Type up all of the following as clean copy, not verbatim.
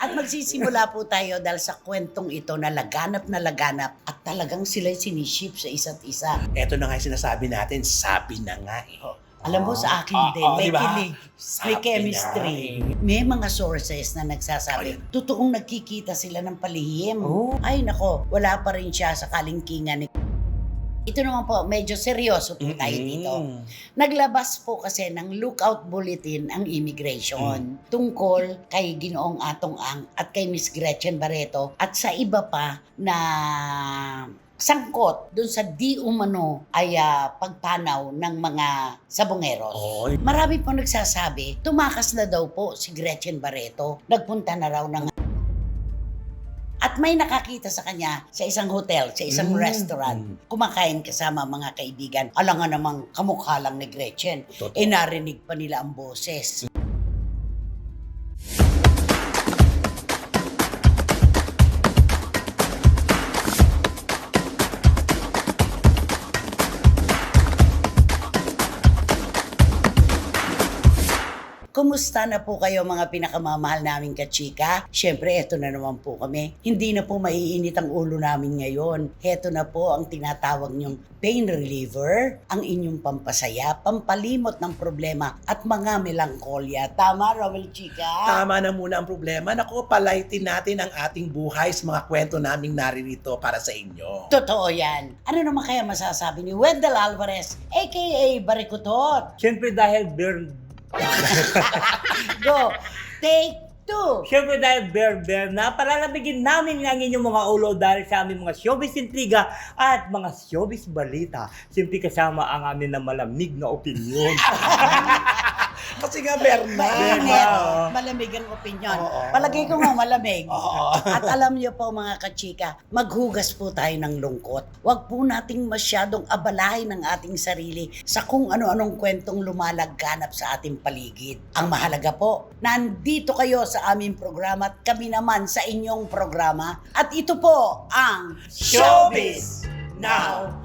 At magsisimula po tayo dahil sa kwentong ito na laganap at talagang sila'y siniship sa isa't isa. Eto na nga yung sinasabi natin, sabi na nga eh. Alam mo sa akin din, may diba? kilig, may Sabi chemistry. na May mga sources na nagsasabi, totoong nagkikita sila ng palihim. Ay nako, wala pa rin siya sa kalingkingan. Ito naman po, medyo seryoso po tayo dito. Naglabas po kasi ng lookout bulletin ang immigration tungkol kay Ginoong Atong Ang at kay Miss Gretchen Barreto at sa iba pa na sangkot dun sa di umano ay pagpanaw ng mga sabongeros. Oy. Marami po nagsasabi, tumakas na daw po si Gretchen Barreto. Nagpunta na raw ng at may nakakita sa kanya sa isang hotel, sa isang restaurant, kumakain kasama mga kaibigan. Alangan namang kamukha lang ni Gretchen. Totoo. Narinig pa nila ang boses. Kumusta na po kayo mga pinakamamahal naming kachika? Siyempre, eto na naman po kami. Hindi na po maiinit ang ulo namin ngayon. Eto na po ang tinatawag niyong pain reliever, ang inyong pampasaya, pampalimot ng problema at mga melangkolya. Tama, Romel Chika? Tama na muna ang problema. Naku, palaitin natin ang ating buhay sa mga kwento naming naririto para sa inyo. Totoo yan. Ano naman kaya masasabi ni Wendell Alvarez, a.k.a. Barikutot? Siyempre dahil Bear... Go! Take two! Siyempre dahil Bear na palalamigin namin ang inyong mga ulo dahil sa aming mga showbiz intriga at mga showbiz balita. Siyempre kasama ang amin na malamig na opinyon. Kasi nga, Berna. Mainit, malamig ang opinyon. Palagay ko nga malamig. At alam niyo po mga kachika, maghugas po tayo ng lungkot. Huwag po nating masyadong abalahin ang ating sarili sa kung ano-anong kwentong lumalagganap sa ating paligid. Ang mahalaga po, nandito kayo sa aming programa at kami naman sa inyong programa. At ito po ang Showbiz Now!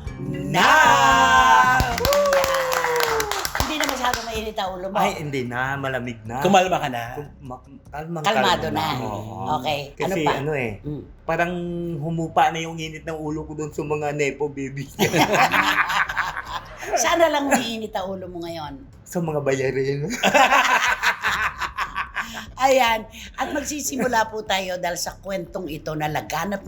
Hindi na masyado mainit ang ulo mo. Ay, hindi na. Malamig na. Kumalma ka na. Kalmado na. Oo. Okay. Ano Kasi pa? Parang humupa na yung init ng ulo ko doon sa mga nepo babies. Sana lang mainit ang ulo mo ngayon. Sa mga bayarin. Ayan. At magsisimula po tayo dahil sa kwentong ito na laganap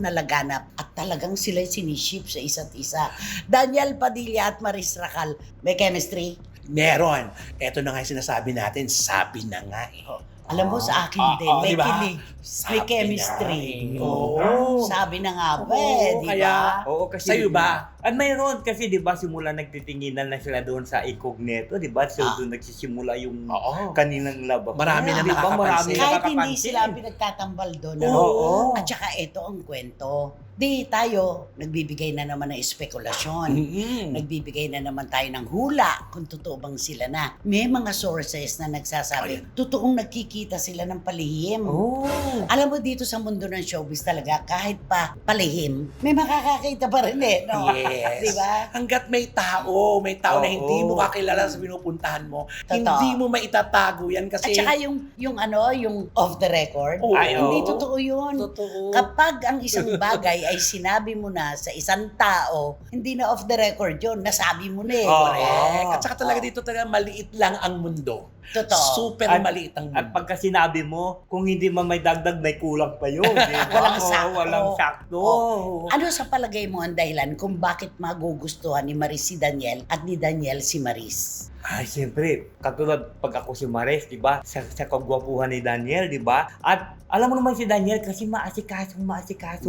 at talagang sila'y siniship sa isa't isa. Daniel Padilla at Maris Racal, may chemistry? Meron. Eto na nga yung sinasabi natin, sabi na nga eh. Alam mo sa akin din, may diba? kilig, may Sabi chemistry. na eh. Oo. Sabi na nga ba eh, di ba? Oo, kasi Sa'yo ba? At mayroon kasi 'di ba simula nagtitinginan na sila doon sa Incogneto, 'di ba? So doon nagsisimula yung kanilang love. Marami na Di ba? nakakapansin. Kahit hindi sila ang pinagtatambal doon. ano? Oo. At saka ito ang kwento. Di tayo, nagbibigay na naman ng espekulasyon. Nagbibigay na naman tayo ng hula kung totoo bang sila na. May mga sources na nagsasabi, totoong nagkikita sila ng palihim. Alam mo dito sa mundo ng showbiz talaga, kahit pa palihim, may makakakita pa rin eh. No? Yes. Diba? Hanggat may tao na hindi mo kakilala sa pinupuntahan mo, hindi mo maitatago yan kasi... At saka yung off the record, Oo. hindi totoo yun. Totoo. Kapag ang isang bagay ay sinabi mo na sa isang tao, hindi na off the record yun, nasabi mo na eh. Correct. At saka talaga dito talaga maliit lang ang mundo. Totoo. Super maliit ang At mundo. pagka sinabi mo, kung hindi man may dagdag, may kulang pa yun. Diba? Walang sakto. Walang sakto. Ano sa palagay mo ang dahilan kung bakit magugustuhan ni Maris si Daniel at ni Daniel si Maris? Ay, siyempre, katulad pag ako si Maris, di ba? Sa kagwapuhan ni Daniel, di ba? At alam mo naman si Daniel kasi maasikaso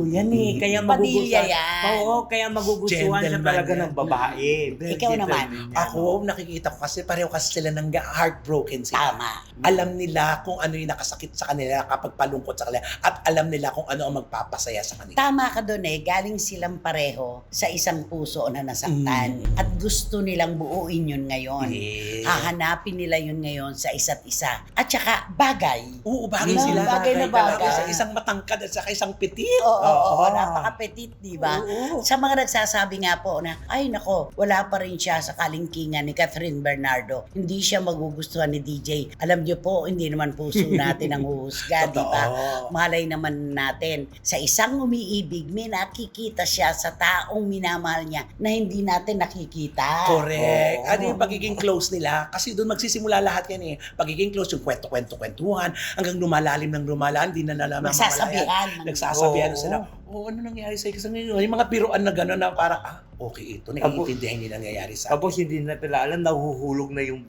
yan eh. Kaya Padilla magugustuhan. yan. Oo, kaya magugustuhan siya Gentleman talaga yan. ng babae. Ikaw naman. Ako, nakikita ko kasi pareho kasi sila ng heartbroken sila. Tama. Alam nila kung ano yung nakasakit sa kanila kapag palungkot sa kanila at alam nila kung ano ang magpapasaya sa kanila. Tama ka doon eh, galing silang pareho sa isang puso na nasaktan at gusto nilang buuin yun ngayon. Correct. Hahanapin nila yun ngayon sa isa't isa. At saka bagay. Oo, bagay Yun, sila. bagay na bagay. Sa isang matangkad at saka isang petit. Oo, napaka-petit, di ba? Oo. Sa mga nagsasabi nga po na, ay nako, wala pa rin siya sa kalingkingan ni Catherine Bernardo. Hindi siya magugustuhan ni DJ. Alam niyo po, hindi naman puso natin ang huhusga, di ba? Malay naman natin, sa isang umiibig, may nakikita siya sa taong minamahal niya na hindi natin nakikita. Correct. Oo. Ano yung pagiging close nila? Kasi doon magsisimula lahat yan eh. Pagiging close, yung kwento-kwentuhan, hanggang lumalalim ng lumalalim, di na nalaman. Nagsasabihan. Nagsasabihan Oo. sila, ano nangyari sa'yo? Kasi ngayon, yung mga biruan na gano'n na parang, okay, ito, naiintindihan niyo nangyayari sa Tapos hindi na nila alam, nahuhulog na yung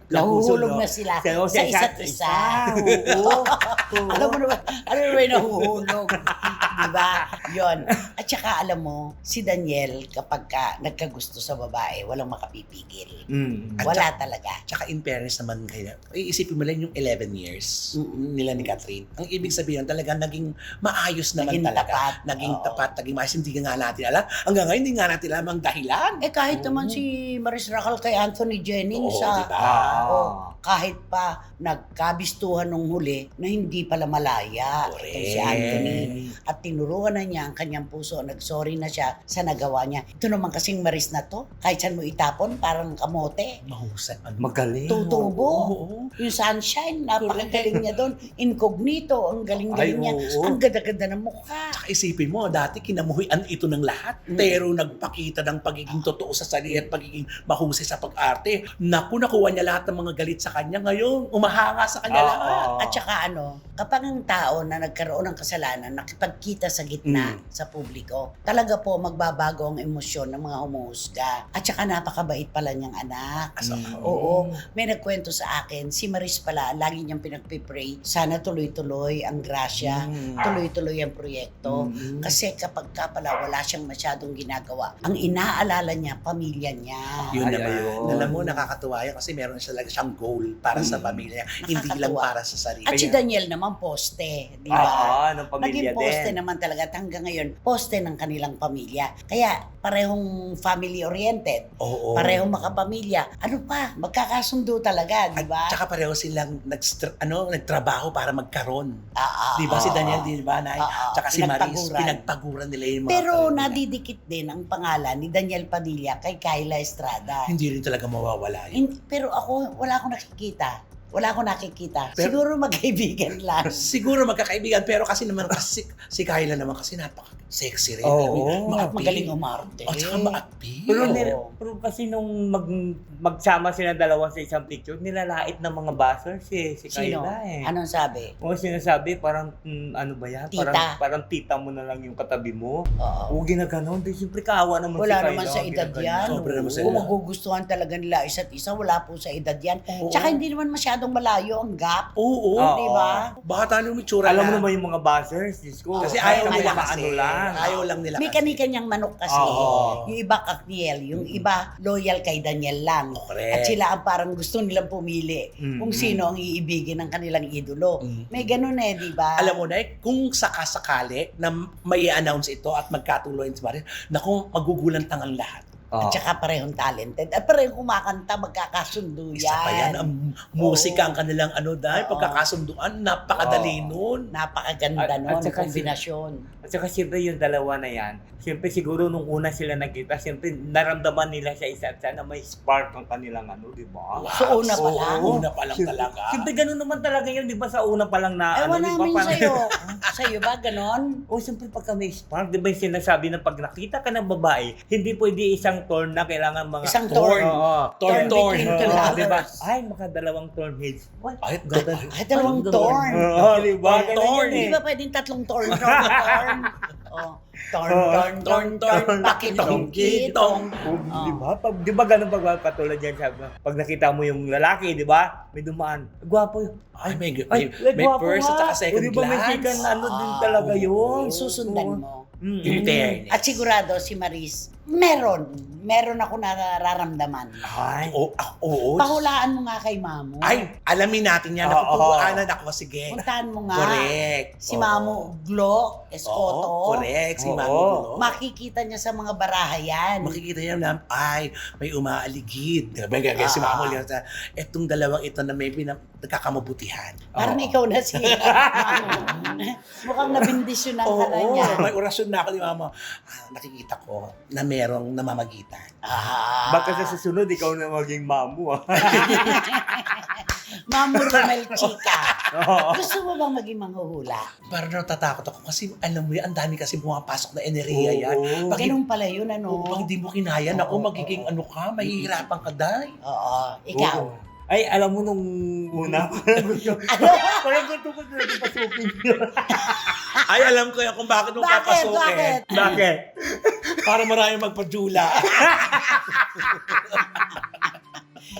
Nahuhulog na sila sa isa't isa. Oo. Alam mo naman, yung nahuhulog. Diba? Yon. At saka alam mo, si Daniel, kapag nagkagusto sa babae, walang makapipigil. Wala talaga. Tsaka in fairness naman kaya, iisipin mo lang yung 11 years nila ni Catherine. Ang ibig sabihin talaga naging maayos naman Naging talaga. tapat. Naging Oo. tapat, naging maayos. Hindi nga natin alam. Hanggang ngayon, hindi nga natin alam ang dahilan. Kahit naman si Maris Racal kay Anthony Jennings, Oo, diba? kahit pa nagkabistuhan nung huli na hindi pala malaya itong si Correct. Anthony. At tinuruan na niya ang kanyang puso. Nagsorry na siya sa nagawa niya. Ito naman kasing Maris na to, kahit saan mo itapon, parang kamote. Mahusay. Magaling. Tutubo. Oo. Yung sunshine, napakagaling niya doon. Incognito, ang galing-galing Ay, niya. oo. Ang ganda-ganda ng mukha. Tsaka isipin mo, dati kinamuhian ito ng lahat. Pero nagpakita ng pagiging totoo sa sarili at pagiging mahusay sa pag-arte. Nakuha niya lahat ng mga galit sa kanya. Ngayon, umahanga sa kanya lahat. At saka kapag ang tao na nagkaroon ng kasalanan, nakipagkita sa gitna sa publiko, talaga po magbabago ang emosyon ng mga humuhusga. At saka napakabait pala niyang anak. Oo, may nagkwento sa akin, si Maris pala, lagi niyang pinagpipray, sana tuloy-tuloy ang grasya, tuloy-tuloy ang proyekto. Kasi kapag ka pala wala siyang masyadong ginagawa, ang inaalala niya, pamilya niya. Yun Ay, naman. ayun. Alam mo, nakakatuwa yan kasi meron siya talaga siyang goal para sa pamilya. Hindi lang Nakakatuwa. para sa sarili. At si Daniel naman poste, di ba? ng pamilya Naging poste din. naman talaga at hanggang ngayon, poste ng kanilang pamilya. Kaya parehong family-oriented, Oo. parehong makapamilya. Ano pa, magkakasundo talaga, di ba? At saka pareho silang nagtrabaho para magkaroon. Di ba Oo. si Daniel, di ba? Tsaka si Maris, Pinagpaguran. pinagpaguran nila yung mga Pero karir nila. nadidikit din ang pangalan ni Daniel Padilla kay Kyla Estrada. Hindi rin talaga mawawala yun. Pero ako, wala akong nakikita. Siguro Pero- magkaibigan lang. Siguro magkakaibigan, pero kasi naman kasi si Kyla naman kasi napaka-sexy rin. Oo. Magaling umarte. At saka ma-appeal. Pero, Oo. pero kasi nung magsama sila dalawa sa isang picture, nilalait ng mga buzzers si Sino? Kyla eh. Anong sabi? O sinasabi, parang, ano ba yan? Tita. Parang tita mo na lang yung katabi mo. Oo. Huwag ginaganon. Di siyempre kaawa naman Wala si Kyla. naman sa edad ginaganyan. yan. Sobra naman sa Kung edad. magugustuhan talaga nila isa't isa, wala po sa edad yan. Oo. Tsaka hindi naman masyadong malayo ang gap. Oo. Oo. Di ba? Bata nung itsura Alam mo na. naman yung mga buzzers, Diyos ko. Kasi Kahit ayaw kami nila mga kasi. ano lang. Ayaw lang nila May kasi. kani-kanyang manok kasi. Oo. Yung iba kakniel, yung iba loyal kay Daniel lang. Correct. At sila ang parang gusto nilang pumili kung sino ang iibigin ng kanilang idolo. May ganun di ba? Alam mo na kung sakasakali na may announce ito at magkatuloy si Maris, naku, magugulan tangang lahat. At saka parehong talented. At parehong kumakanta, magkakasundo yan. Isa pa yan, ang musika, ang kanilang dahil Oo. pagkakasunduan, napakadali nun. Napakaganda nun, saka kombinasyon. At saka siyempre yung dalawa na yan, siyempre siguro nung una sila nagkita, siyempre naramdaman nila sa isa't isa na may spark ang kanilang di ba? So, una pa lang? Una pa lang talaga. Siyempre ganun naman talaga yun, di ba sa una pa lang na Ewan di ba? namin Parang- sa'yo. Sa'yo ba, ganon? O siyempre pagka may spark, di ba yung sinasabi na pag nakita ka ng babae, hindi pwede isang torn na kailangan mga... Isang torn. Oo. Torn. between two Oo, lovers. di ba? Ay, makadalawang torn heads. What? Ay, Ganda. Ay, dalawang torn. Oo, di ba? Ganun Torn. yun eh. Di ba pwedeng tatlong torn? Torn, pakitong-kitong. Di ba? Di ba ganun pagpapatulad yan sabi mo? Pag nakita mo yung lalaki, di ba? May dumaan. Gwapo yun. Ay, may Ay, first at saka second di ba may glance. second din talaga yun? Susundan mo. In fairness. At sigurado si Maris, meron ako nararamdaman. Ay. Oo. Pahulaan mo nga kay Mamo. Ay, alamin natin yan. Oo. Napupuanan ako. Sige. Puntahan mo nga. Correct. Si Oo. Mamo Glo Escoto. Oo, correct. Si Oo. Mami Gulo. Makikita niya sa mga baraha yan. Makikita niya na, ay, may umaaligid. Diba? Gagaya si Mamo. Etong dalawang ito na may nagkakamabutihan. Parang Oo. ikaw na si Mamo. Mukhang nabindisyonan ka na niya. May orasyon na ako ni Mama. Nakikita ko na merong namamagitan. Baka sa susunod, ikaw na maging mamu. Mamo Romel Chica. Oo. Gusto mo bang maging manghuhula? Parang natatakot ako kasi alam mo yan, ang dami kasi pumapasok na enerhiya yan. Oo. Pag, Ganun pala yun, ano? pag hindi mo kinaya, naku, magiging ano ka, mahihirapan ka, Day. Oo. Ikaw. Oo. Ay, alam mo nung una, Ano? parang gusto ko talaga pasukin yun. Ay, alam ko yan kung bakit mo Bakit? papasukin. Bakit? Para maraming magpadula.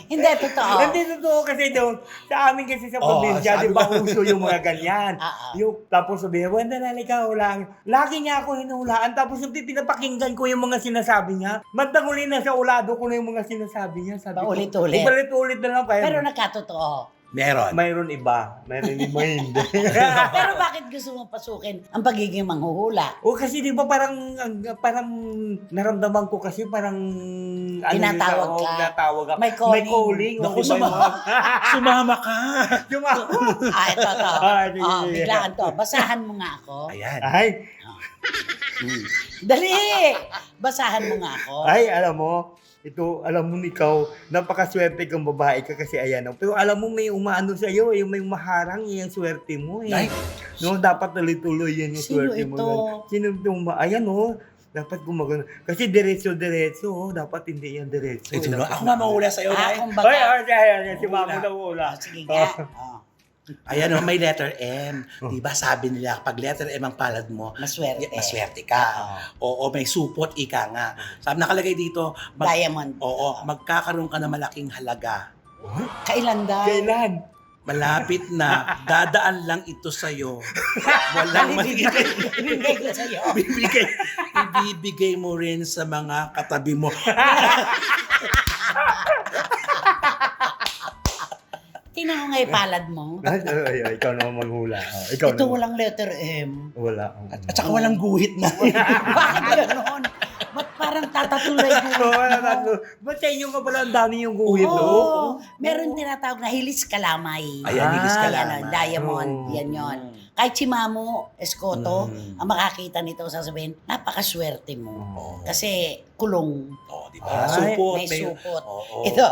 Hindi, totoo. Hindi totoo kasi doon, sa amin kasi sa Oo, probinsya, sabi di ba ko. uso yung mga ganyan. Oo. Yung, tapos sabihin, wala na ikaw lang. Lagi niya ako hinuhulaan. Tapos yung pinapakinggan ko yung mga sinasabi niya. Mandang uli na sa ulado ko na yung mga sinasabi niya. Sabi ko, Paulit-ulit. Paulit-ulit na lang kayo. Pero nagkatotoo. Meron. Mayroon iba. Mayroon iba hindi. Pero bakit gusto mo pasukin ang pagiging manghuhula? O kasi di ba parang naramdaman ko kasi parang Tinatawag yun, ka. tinatawag ka. May calling. May calling. Naku, di ba, yung mga- Sumama ka. Ito. Ah, sige, Oh, sige. biglaan to. Basahan mo nga ako. Ayan. Ay, Dali! Basahan mo nga ako. ay, alam mo, ito, alam mo ikaw, napakaswerte kang babae ka kasi ayan. Pero alam mo, may umaano sa iyo, yung may maharang yung swerte mo eh. Ay. No, dapat tuloy-tuloy yan yung Sino swerte mo. ito? Sino itong ayan oh, dapat gumagano. Kasi diretso-diretso, oh, dapat hindi yan diretso. Ito na. Dapat Ako nga mahula sa'yo, Day. Kung Ay, baga. ay, si Mamo Wala. na wala. Sige nga. Oh, Ayan, may letter M. Diba sabi nila, pag letter M ang palad mo, maswerte. maswerte ka. Oo, may supot, ika nga. Sabi nakalagay dito, Diamond. magkakaroon ka ng malaking halaga. Kailan daw? Kailan? Malapit na, dadaan lang ito sa'yo. Walang Ibibigay ko sa'yo. ibibigay mo rin sa mga katabi mo. Tingnan ko nga yung palad mo. Ay, ikaw naman maghula. Ikaw Ito naman. walang letter M. Wala. At saka walang guhit na. Bakit gano'n? Ba't parang tatatulay mo? Ba't sa inyo ka pala ang dami yung guhit, no? Oo. Meron tinatawag na hilis kalamay. Ayan, higis ka Yan, lang. diamond. Oh. Yan yon. Kahit si Mamo Escoto, ang makakita nito, sasabihin, napakaswerte mo. Oo. Kasi kulong. Oh, di ba? Ay, Supot. May supot. Oo. Ito.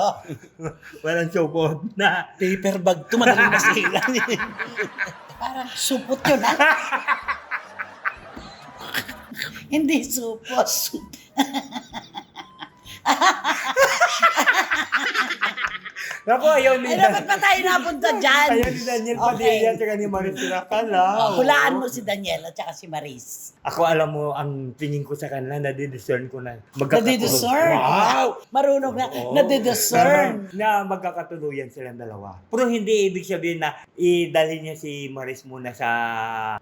Walang supot na. Paper bag. Ito madaling nasira. Parang supot yun, ha? Hindi supot. Ako, ayaw ni Ay, dapat pa tayo napunta dyan. Ayaw ni Daniel Padilla at ni Maris Siracala. Hulaan mo si Daniel at saka si Maris. Ako, alam mo, ang tingin ko sa kanila, nadidiscern ko na. Nadidiscern. Wow! Marunong na. Nadidiscern. Na magkakatuluyan silang dalawa. Pero hindi ibig sabihin na idalhin niya si Maris muna sa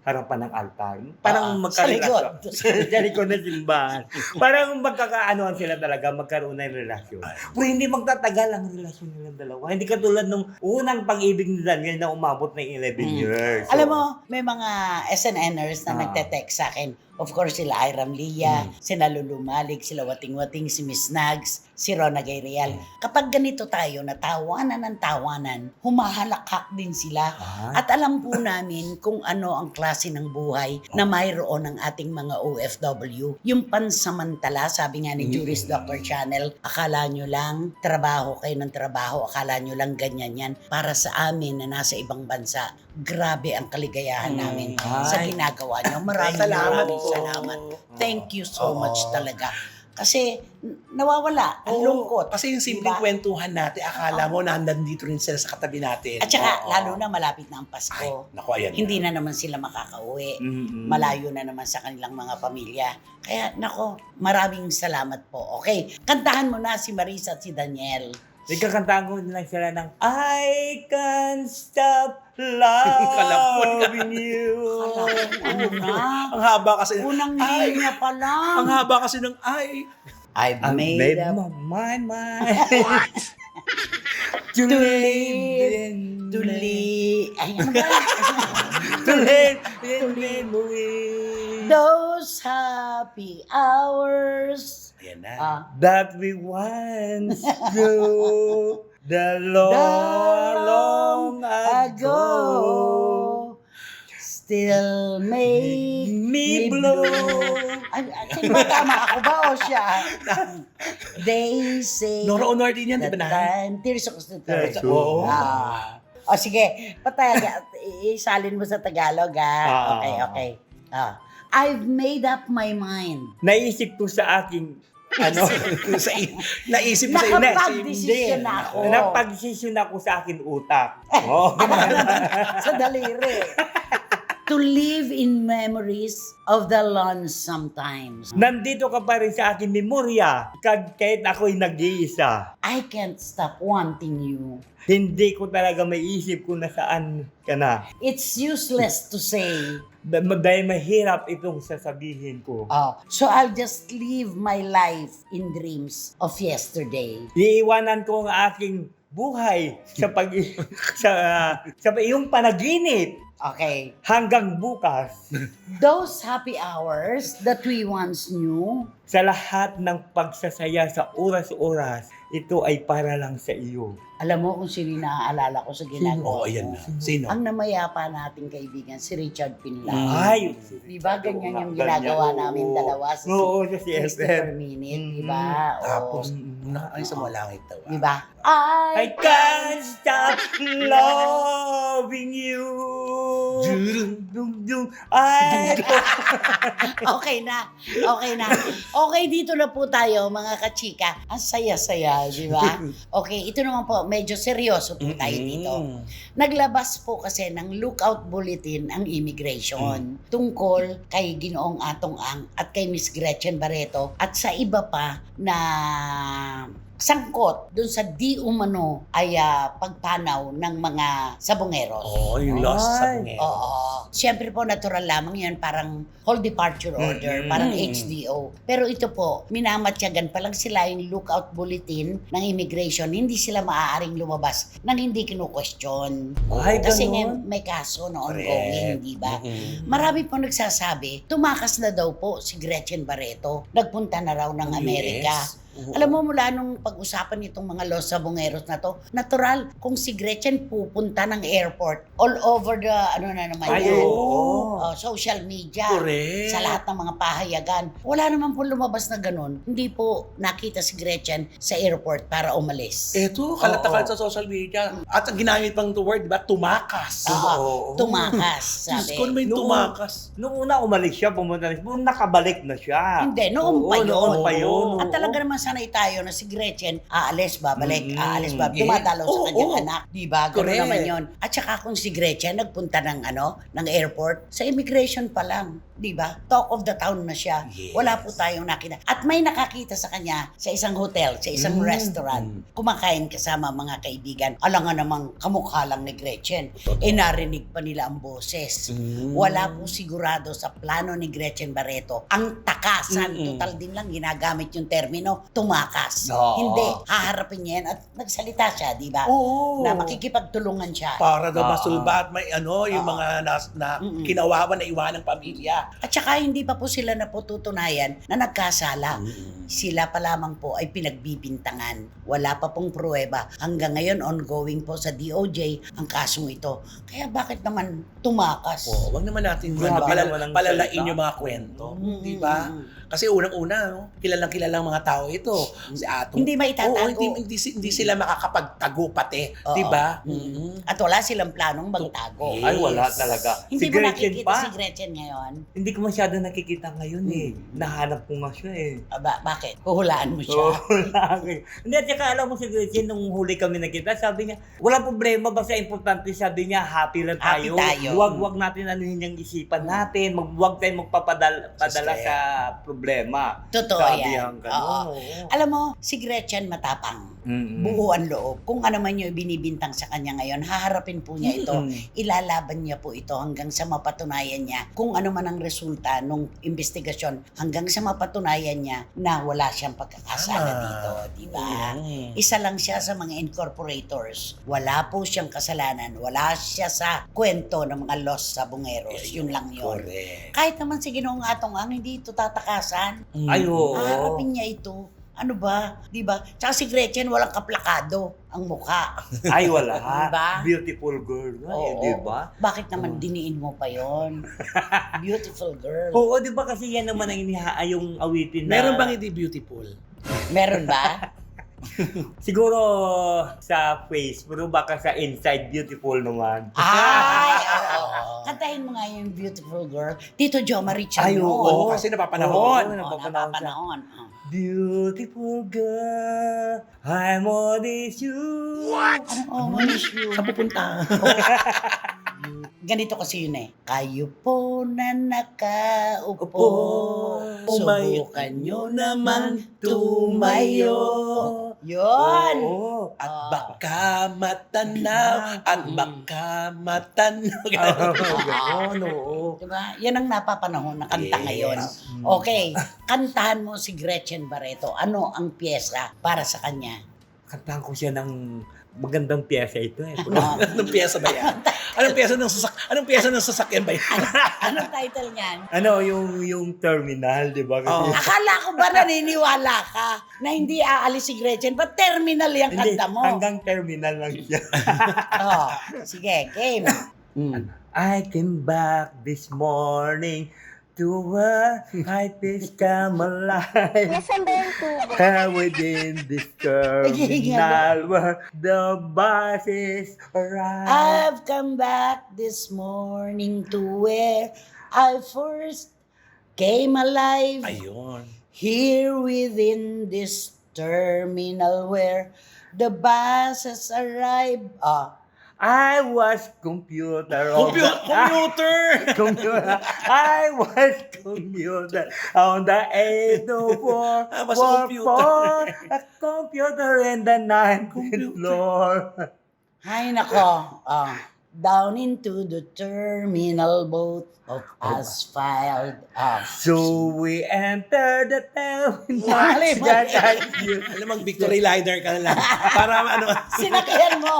harapan ng altar. Parang Sa likod. sa likod ng simbahan. Parang magkakaanoan sila talaga, magkaroon ng relasyon. Pero hindi magtatagal ang relasyon nilang dalawa. Hindi katulad nung unang pag-ibig ni Daniel na umabot ng 11 years. So, Alam mo, may mga SNNers na Ah. nagte-text sa akin. Of course, sila Iram Lia, sila Lulu Malik, sila Wating Wating, si Miss Nags, si Rona Gairial. Kapag ganito tayo, natawanan ng tawanan, humahalakhak din sila. At alam po namin kung ano ang klase ng buhay na mayroon ng ating mga OFW. Yung pansamantala, sabi nga ni Juris Dr. Channel, akala nyo lang trabaho kayo ng trabaho, akala nyo lang ganyan yan. Para sa amin na nasa ibang bansa, grabe ang kaligayahan namin sa Ay. ginagawa nyo. Maraming salamat. Thank you so much talaga. Kasi nawawala ang lungkot. Kasi yung simpleng Diba? kwentuhan natin, akala mo nandito rin sila sa katabi natin. At saka, lalo na malapit na ang Ay, Pasko. naku, ayan. Hindi na naman sila makakauwi. Malayo na naman sa kanilang mga pamilya. Kaya, nako, maraming salamat po. Okay, kantahan mo na si Marisa at si Daniel. Nagkakantaan ko lang sila ng I can't stop Kalapon ka. loving you. Ang haba kasi Unang ay, linya pa lang. ang haba kasi ng ay. I've I made up my mind to live to live. Ay, ano ba? to live in memory Those happy hours. Ayan na. that we once knew the long ago. Still make Me blue. Ay, sino ba tama? Ako ba o siya? They say Nora Honor din yan, di ba na? Tears of the Third. Oo. O sige, isalin mo sa Tagalog Okay. I've made up my mind. Naisip ko sa aking Naisip ko sa iyo. Nakapag-desisyon na ako. Napag-desisyon ako sa aking utak. Oh. Sa daliri. To live in memories of the lonesome times. Nandito ka pa rin sa aking memorya kahit ako'y nag-iisa. I can't stop wanting you. Hindi ko talaga maiisip kung nasaan ka na. It's useless to say. Dahil mahirap itong sasabihin ko. So I'll just live my life in dreams of yesterday. Iiwanan ko ang aking buhay sa sa iyong panaginip Okay. hanggang bukas. Those happy hours that we once knew, Sa lahat ng pagsasaya sa oras-oras, ito ay para lang sa iyo. alam mo kung sino naaalala ko sa ginagawa Oo, ayan ko? na. Sino? Ang namayapa nating kaibigan, si Richard Pinlaw. Ay! Di ba ganyan yung ginagawa namin dalawa sa Oo, sa 60 per CFM. minute, di ba? Tapos, Oo. ay sa malangit daw. Di ba? I can't stop loving you. Ay, Okay na. Okay, dito na po tayo, mga kachika. Ang saya-saya, di ba? Okay, ito naman po, medyo seryoso po tayo dito. Naglabas po kasi ng lookout bulletin ang immigration tungkol kay Ginoong Atong Ang at kay Miss Gretchen Barreto at sa iba pa na sangkot dun sa di umano ay pagpanaw ng mga sabongeros. Oo, yung lost sa Ay. bungero. Oo. Siyempre po, natural lamang yan. Parang whole departure order. Parang HDO. Pero ito po, minamatyagan pa lang sila yung lookout bulletin ng immigration. Hindi sila maaaring lumabas nang hindi kinu-question. Ay, Kasi ganun. may kaso na Correct. ongoing, di ba? Marami po nagsasabi, tumakas na daw po si Gretchen Barreto. Nagpunta na raw ng Amerika. Alam mo, mula nung pag-usapan itong mga Los Sabongeros na to, natural, kung si Gretchen pupunta ng airport, all over the, ano na naman Ay, yan, oo. social media, Correct. sa lahat ng mga pahayagan. Wala naman po lumabas na ganun. Hindi po nakita si Gretchen sa airport para umalis. Eto, kalatakan sa social media. At ang ginamit pang to word, di ba? Tumakas. Oo. Tumakas, Diyos sabi. ko, may Noon. tumakas. Noong una umalis siya, pumunta rin. Noong nakabalik na siya. Hindi, noon pa yun. Noon pa yun. At talaga naman sanay tayo na si Gretchen, aalis, babalik, aalis, babalik. Yeah. Dumadalaw sa Oo, kanyang oo. anak. Diba? Gano'n Correct. naman yun. At saka kung si Gretchen nagpunta ng ng airport, sa immigration pa lang. Diba? Talk of the town na siya. Yes. Wala po tayong nakita. At may nakakita sa kanya sa isang hotel, sa isang restaurant. Kumakain kasama mga kaibigan. Alam nga namang kamukha lang ni Gretchen. Narinig pa nila ang boses. Wala po sigurado sa plano ni Gretchen Barreto ang takasan. Total din lang ginagamit yung termino, tumakas. Oo. Hindi, haharapin niya yan at nagsalita siya, di ba? Oo. Na makikipagtulungan siya. Para daw masulba at may yung Oo. mga na kinawawan na iwan ng pamilya. At saka hindi pa po sila napututunayan na nagkasala. Sila pa lamang po ay pinagbibintangan. Wala pa pong pruweba. Hanggang ngayon, ongoing po sa DOJ ang kasong ito. Kaya bakit naman tumakas? Oo, wag naman natin Grabe naman ang palalain salita. yung mga kwento. Mm. Di ba? Kasi unang-una, no, kilalang mga tao ito. Si Atong. Hindi maitatago. Oo, hindi sila makakapagtago pati. Oo. Di ba? At wala silang planong magtago. Yes. Ay, wala talaga. Hindi Si mo Gretchen nakikita pa. si Gretchen ngayon? Hindi ko masyado nakikita ngayon eh. Nahanap ko nga siya eh. Bakit? Huhulaan mo siya. Hindi, at saka alam mo si Gretchen, nung huli kami nakita, sabi niya, wala problema, basta importante, sabi niya, happy lang Happy tayo. tayo. Huwag natin anuhin yung isipan natin, huwag tayong magpapadala Stress. sa problema. Totoo Sabi yan. ang ganun. Oo. Alam mo, si Gretchen matapang. buo ang loob. Kung ano man yung binibintang sa kanya ngayon, haharapin po niya ito. Ilalaban niya po ito hanggang sa mapatunayan niya kung ano man ang resulta ng investigasyon, hanggang sa mapatunayan niya na wala siyang pagkakasala dito, di ba? Isa lang siya sa mga incorporators. Wala po siyang kasalanan. Wala siya sa kwento ng mga Los Sabongeros. Yun lang yun. Correct. Kahit naman si Ginoong Atong Ang, hindi ito tatakasan. Ay, oo. Haharapin niya ito. Ano ba? Di ba? Tsaka si Gretchen, walang kaplakado ang mukha. Ay, wala. Diba? Beautiful girl. Ay, di ba? Bakit naman diniin mo pa yon? Beautiful girl. Oo, di ba kasi yan naman ang yung awitin na... Meron bang hindi beautiful? Meron ba? Siguro sa face, pero baka sa inside beautiful naman. Ay, oo. Kantahin mo nga yung beautiful girl. Tito Jo Maricha Ay, yun. oo. Kasi napapanahon. Oo, Oo, napapanahon. Beautiful girl, I'm all this you. Ano, manis yun? Saan pupunta? Ganito kasi yun eh. Kayo po na nakaupo, Opo, subukan nyo naman tumayo. Yun! Oo. At baka matanaw, at baka matanaw. Ganon, oo. Diba? Yan ang napapanahon na kanta Yes. ngayon. Okay, kantahan mo si Gretchen Barreto. Ano ang pyesa para sa kanya? Kantahan ko siya ng magandang piyesa ito eh. Anong pyesa ba yan? Anong pyesa ng sasakyan ba yan? Anong title niyan? Ano, yung terminal, di ba? Kasi, Oo. Akala ko ba naniniwala ka na hindi aalis si Gretchen? Ba't terminal yung hindi, kanta mo? hanggang terminal lang siya. Oh, sige, game. I came back this morning to a high pitch come alive. Within this terminal where the buses arrive. I've come back this morning to where I first came alive. Ayun. Here within this terminal where the buses arrive. I was computer. Computer! Computer. I was computer on the 804. I was a computer. A computer in the 9th floor. Ay, nako. Down into the terminal boat of asphalt. So we entered the Mali, mali. terminal. Alam mo, victory liner ka na lang. Para ano. Sinakyan mo.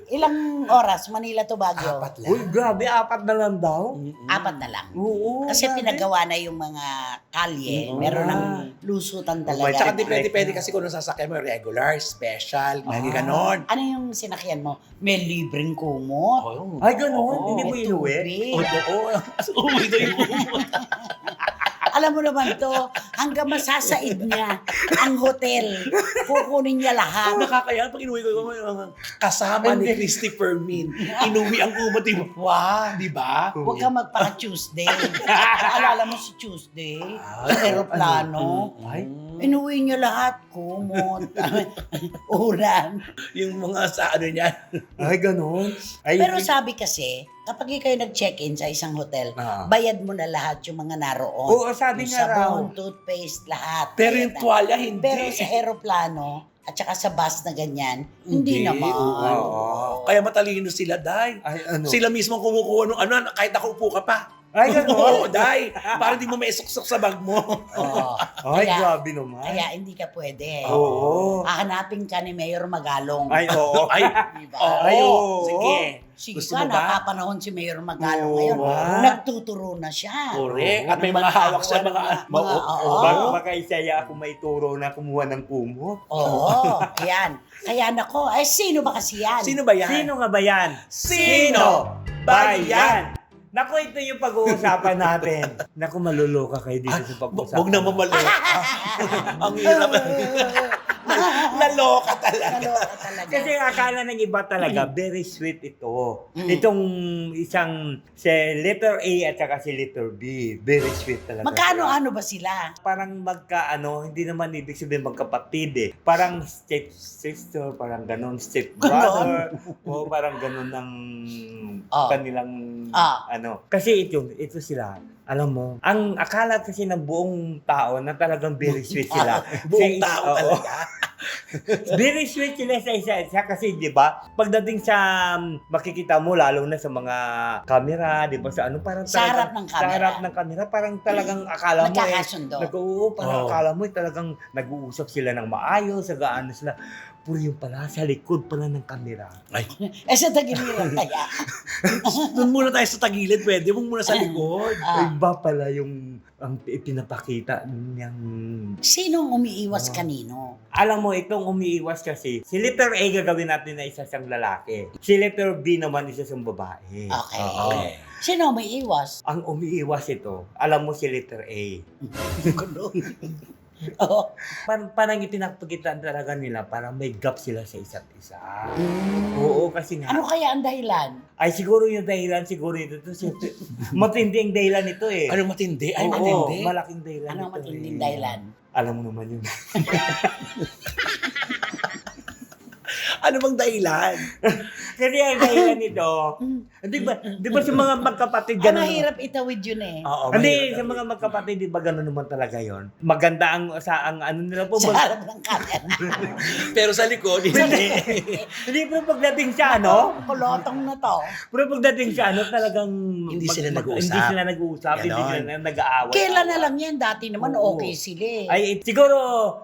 Ilang oras? Manila to Baguio? 4 lang. Uy, grabe, 4 na lang daw. 4 na lang. Oo. Kasi grabe. pinagawa na yung mga kalye. Meron ng lusutan talaga. Tsaka depende kasi kung anong sasakyan mo, regular, special, ganon. Ano yung sinakyan mo? May libreng kumot. Ay, ganun. Hindi mo May inuwi. tubig. Oo. Uwi daw yung umot. Alam mo naman to, hanggang masasaid niya ang hotel. Kukunin niya lahat. Nakakaya pag inuwi ko yung kasama ni Christopher Min. Inuwi ang umot. Wow. Di ba? Huwag ka magpaka-Tuesday. Alala mo si Tuesday? Sa aeroplano. Ay. Inuwi niya lahat. Kumot. Ulan. Yung mga sa ano niya. Ay, ganun. Ay, Pero sabi kasi, kapag ikaw nag-check-in sa isang hotel, bayad mo na lahat yung mga naroon. Oo, sabi Yung nga raw. sabon, toothpaste, lahat. Pero Bayad yung na. tuwalya, hindi. Pero sa aeroplano, at saka sa bus na ganyan, hindi naman. Oo. Kaya matalino sila, Day. Ay, ano? Sila mismo kumukuha ng ano, kahit nakaupo ka pa. Ay, ganun. Oo, Day. Para di mo maisuksok sa bag mo. Oo. Ay, Kaya- grabe naman. Kaya hindi ka pwede. Oo. Hahanapin ka ni Mayor Magalong. Ay, oo. Ay, Diba? Ay, oo. Sige. Sige Gusto ka, mo ba? napapanahon si Mayor Magalong Oo, ngayon. ba? Nagtuturo na siya. Correct. At may mga hawak sa mga... Oo. Baka isaya ako may turo na kumuha ng kumot. Oo, ayan. Kaya nako, ay sino ba kasi yan? Sino ba yan? Sino nga ba yan? Sino ba yan? Naku, ito yung pag-uusapan natin. Naku, maluloka kayo dito sa pag-uusapan. Huwag na mamalo. Ang hirap. Naloka Kaloka talaga. Kasi akala ng iba talaga, very sweet ito. Mm. Itong isang si letter A at saka si letter B. Very sweet talaga. Magkano-ano ba sila? Parang hindi naman ibig sabihin magkapatid eh. Parang step sister, parang ganun, step brother, o parang ganun ng kanilang Kasi ito sila. Alam mo, ang akala kasi ng buong tao na talagang very sweet sila. Buong tao talaga. Very sweet sila sa isa kasi 'di ba? Pagdating sa makikita mo lalo na sa mga camera, 'di ba? Sa ano parang Sa harap ng camera. Sa harap ng camera parang talagang akala mo Nagkakasundo. parang akala mo talagang nag-uusap sila ng maayos, gaano sila. Puro yung pala sa likod pala ng camera. Ay, Sa tagiliran kaya. doon muna tayo sa tagilid. Pwede mo muna sa likod. Iba pala yung ang ipinapakita niyang. Sinong umiiwas kanino? Alam mo, itong umiiwas kasi, si letter A gagawin natin na isa siyang lalaki. Si letter B naman isa siyang babae. Okay. Oo. Sino umiiwas? Ang umiiwas ito, alam mo si letter A. Oo. Parang ipinapagkitaan talaga nila, parang may gap sila sa isa't isa. Oo, kasi nga. Ano kaya ang dahilan? Ay, siguro yung dahilan, ito. Matindi ang dahilan ito eh. Anong matindi? Ay, Oo, matindi. malaking dahilan Anong ito matinding eh. dahilan? Alam mo naman yun. Ano bang dahilan? Kasi ang dahilan nito, di ba sa mga magkapatid gano'n? Mahirap itawid yun eh. Oo, Hindi, sa mga magkapatid, di ba gano'n naman talaga yon? Maganda ang ano nila po. Sa harap ng camera. Pero sa likod, hindi. Hindi po pagdating sa ano, Kulotong na to. pero pagdating sa ano, talagang Hindi sila nag-uusap. Hindi sila nag-uusap, hindi Ganon. sila nag-aaway. Kailan na lang yan? Dati naman Oo. okay sila eh. Ay, siguro,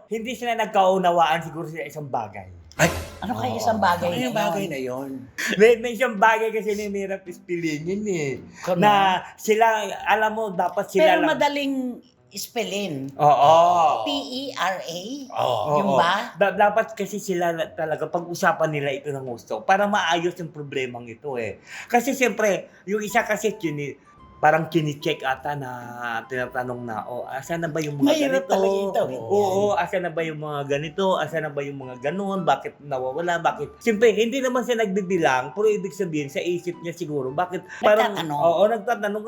hindi sila nagkaunawaan siguro sa isang bagay. Ay, Ano kaya isang bagay ano na yung yun? bagay na yun? May isang bagay kasi na mahirap ispilingin eh. Ano? Na sila, alam mo, dapat sila Pero lang. madaling spellin. Oo. P-E-R-A? Oo. Yung Oo. ba? Dapat kasi sila talaga pag-usapan nila ito ng gusto para maayos yung problemang ito eh. Kasi siyempre, yung isa kasi parang kini-check ata na tinatanong na, asa na ba yung mga Mahirap ganito? talaga ito. Oo, asa na ba yung mga ganito? Asa na ba yung mga ganun? Bakit nawawala? Bakit? Siyempre, hindi naman siya nagbibilang, pero ibig sabihin, sa isip niya siguro, bakit parang, Nagtatanong. oo, nagtatanong.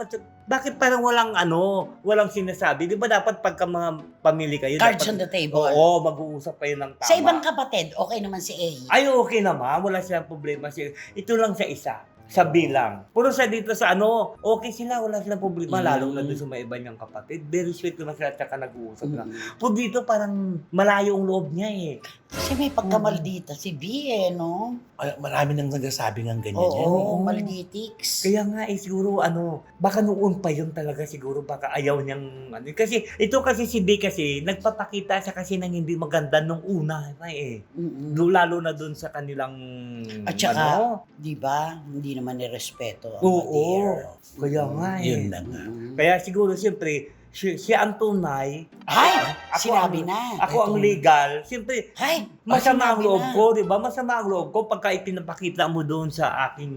Bakit parang walang sinasabi? Di ba dapat pagka mga pamilya kayo, Cards dapat, on the table. oo, mag-uusap kayo ng tama. Sa ibang kapatid, okay naman si A. Ay, okay naman. Wala silang problema. Ito lang sa isa. Sa bilang. Puro sa dito sa ano, okay sila, wala silang problema. Lalo na doon sa mga iba niyang kapatid. Very sweet naman sila at saka nag-uusap na. Puro dito parang malayo ang loob niya eh. Kasi may pagkamaldita si B eh, no? Ay, marami nang nagsasabi ng ganyan yan. Oo, malditics. Kaya nga siguro baka noon pa yun talaga siguro baka ayaw niyang kasi ito kasi si B kasi nagpapakita siya kasi ng hindi maganda nung una eh. Lalo na doon sa kanilang At saka, di ba, hindi naman nirespeto ang Oo. dear. Kaya nga eh. Yun na nga. Kaya siguro siyempre si ang tunay, Ay, ako sinabi ang- na. ako ang legal, siyempre Ay, masama ang sinabi loob na. ko, di ba? Masama ang loob ko pagka ipinapakita mo doon sa aking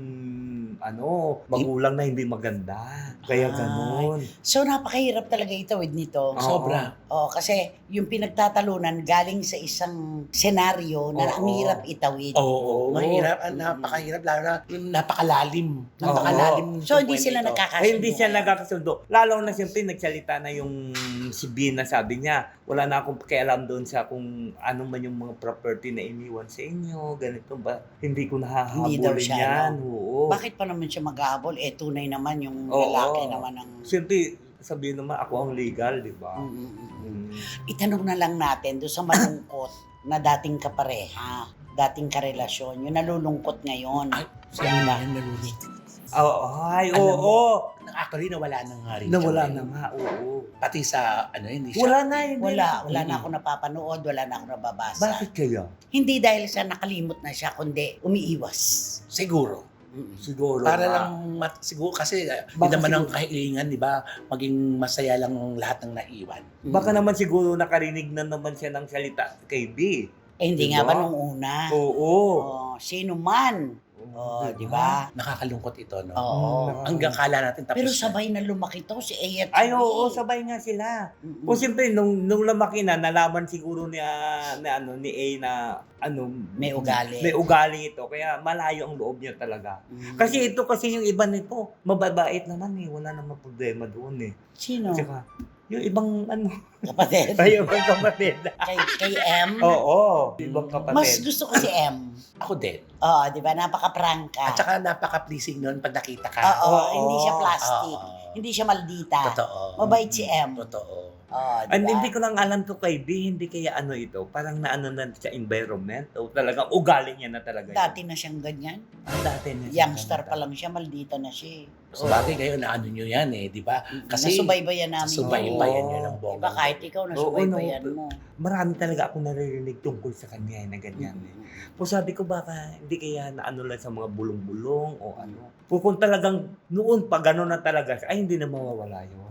magulang na hindi maganda. Kaya Ay. ganoon. So, napakahirap talaga itawid nito. Oo. Sobra. Oh, kasi yung pinagtatalunan galing sa isang senaryo na ang Oo. hirap itawid. Oo, mahirap. Napakahirap. Lalo na napakalalim. Napakalalim. So, hindi sila nagkakaroon. nakakasundo. Ay, hindi siya nagkakasundo. Lalo na siyempre nagsalita na yung si B na sabi niya, wala na akong pakialam doon sa kung ano man yung mga property na iniwan sa inyo, ganito ba? Hindi ko Hindi daw nahahabulin siya, yan. no? Oo. Bakit pa naman siya mag-aabol? Eh, tunay naman yung Oo. lalaki naman ang... Siyempre, sabihin naman, ako ang legal, di ba? Mm. Itanong na lang natin doon sa malungkot na dating kapareha, dating karelasyon, yung nalulungkot ngayon. Ay, saan ba yan nalulungkot? Ay, Alam oo. Actually, nawala na nga rin. Nawala siya. na nga, oo. Pati sa, hindi siya. Wala na, hindi Wala na. na ako napapanood, wala na ako nababasa. Bakit kaya? Hindi dahil sa nakalimot na siya, kundi umiiwas. Siguro. Siguro Para nga. lang, siguro kasi, hindi Baka naman ang siguro- kahilingan, di ba? Maging masaya lang lahat ng naiwan. Baka naman siguro nakarinig na naman siya ng salita kay B. Eh, hindi Diba? nga ba nung una? Oo. Oh, sino man. Oh, di ba? Nakakalungkot ito, no? Oo. Hanggang kala natin tapos Pero na. sabay na lumaki to si A at Ay, si B. oo, sabay nga sila. Mm-mm. O siyempre, nung lumaki na, nalaman siguro ni A na, May ugali. May ugali ito. Kaya malayo ang loob niya talaga. Mm. Kasi yung iba nito, mababait naman eh. Wala namang problema doon eh. Sino? Tsaka, yung ibang Kapatid. ay, ibang kapatid. Kay M? Oo, ibang kapatid. Mas gusto ko si M. Ako din. Oo, di ba? Napaka-prangka. At saka napaka-pleasing nun pag nakita ka. Oo, Oo. hindi siya plastic. Oo. Hindi siya maldita. Totoo. Mabait si M. Totoo. Oo, di And ba? hindi ko lang alam to kay B, hindi kaya ito, parang naano na sa environment o talagang ugali niya na talaga yun. Dati na siyang ganyan. Dati na siya Youngster ganun. pa lang siya, maldita na siya. Sa bagay ngayon na ano nyo yan eh, di ba? Kasi Nasubaybayan namin. subaybayan Oo. nyo ng Di bongga. ba kahit ikaw nasubaybayan Oo, mo. Marami talaga ako naririnig tungkol sa kanya na ganyan eh. Po sabi ko baka hindi kaya naano lang sa mga bulong-bulong o ano. Po kung talagang noon pa gano'n na talaga, ay hindi na mawawala yun.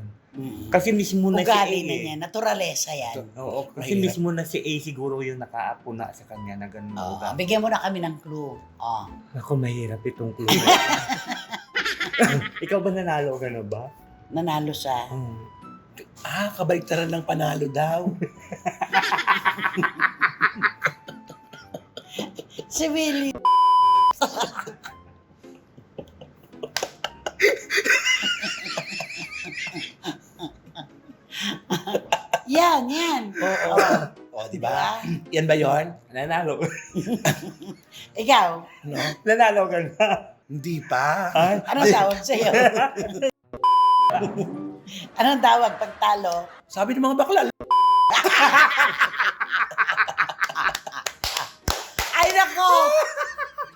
Kasi mismo na si A Ugali na eh. niya, naturalesa yan. Oo, kasi Mahirap. mismo na si A siguro yung nakaapuna sa kanya na gano'n. Oo, ugali. bigyan mo na kami ng clue. Oh. Ako, mahirap itong clue. Ikaw ba nanalo ka na ba? Nanalo sa... Kabaliktaran ng panalo daw. Si Willie. yan. Oo. O, di ba? Diba? Yan ba yon? Nanalo. Ikaw, No? Nanalo ka na. Hindi pa. Ay, anong tawag sa'yo? Anong tawag pag talo? Sabi ng mga bakla, Ay nako!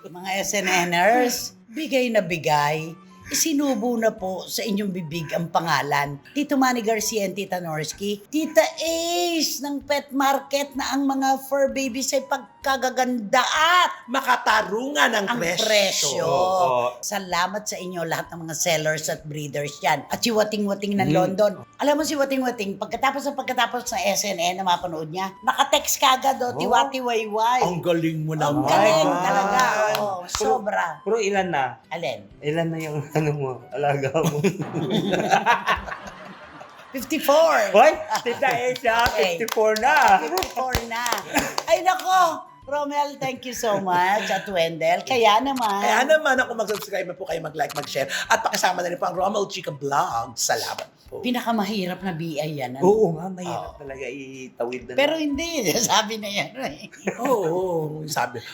Mga SNNers, bigay na bigay. Isinubo na po sa inyong bibig ang pangalan. Tito Manny Garcia and Tita Norsky, Tita Ace ng Pet Market na ang mga fur babies ay pagkagaganda at makatarungan ang ang presyo. presyo. Oo. Salamat sa inyo lahat ng mga sellers at breeders yan. At si Wating-Wating ng Mhm. London. Alam mo si Wating-Wating, pagkatapos ng SNN na mapanood niya, nakatext kagad o, Tiwati Wayway. Ang galing mo Ang naman. galing God. talaga. Oo, sobra. Pero ilan na? Alin? Ilan na yung ano mo, alaga mo? 54. Hoy, Tita Asia, Okay. 54 na. 54 na. Ay nako, Romel, thank you so much. At Wendell, kaya naman. Kaya naman ako mag-subscribe na po kayo, mag-like, mag-share. At pakisama na rin po ang Romel Chica Vlog. Salamat po. Pinakamahirap na BI yan. Ano? Oo nga, mahirap talaga itawid na. Pero hindi, sabi na yan. Oo,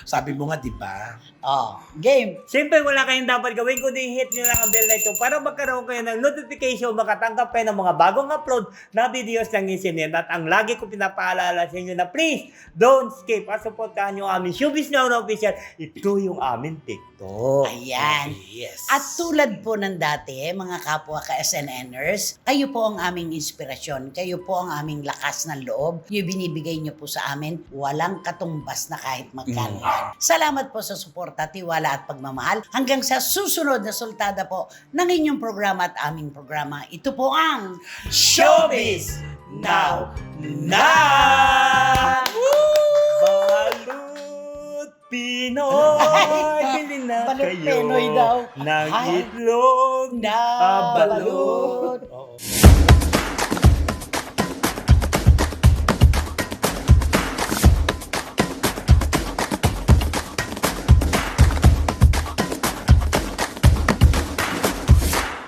sabi mo nga, di ba? Oh, game. Siyempre, wala kayong dapat gawin kundi hit nyo lang ang bell na ito para magkaroon kayo ng notification, makatanggap kayo ng mga bagong upload na videos ng Isinin. At ang lagi ko pinapaalala sa inyo na please, don't skip at supportahan nyo aming Showbiz Now na official. Ito yung aming TikTok. Ayan. Yes. At tulad po ng dati, mga kapwa ka-SNNers, kayo po ang aming inspirasyon. Kayo po ang aming lakas ng loob. Yung binibigay nyo po sa amin, walang katumbas na kahit magkano yan. Salamat po sa suporta, tiwala at pagmamahal. Hanggang sa susunod na sultada po ng inyong programa at aming programa. Ito po ang Showbiz Now na! Balut Pinoy, bilhin na Balut kayo Pinoy daw. ng Ay. itlog na balot. Oo.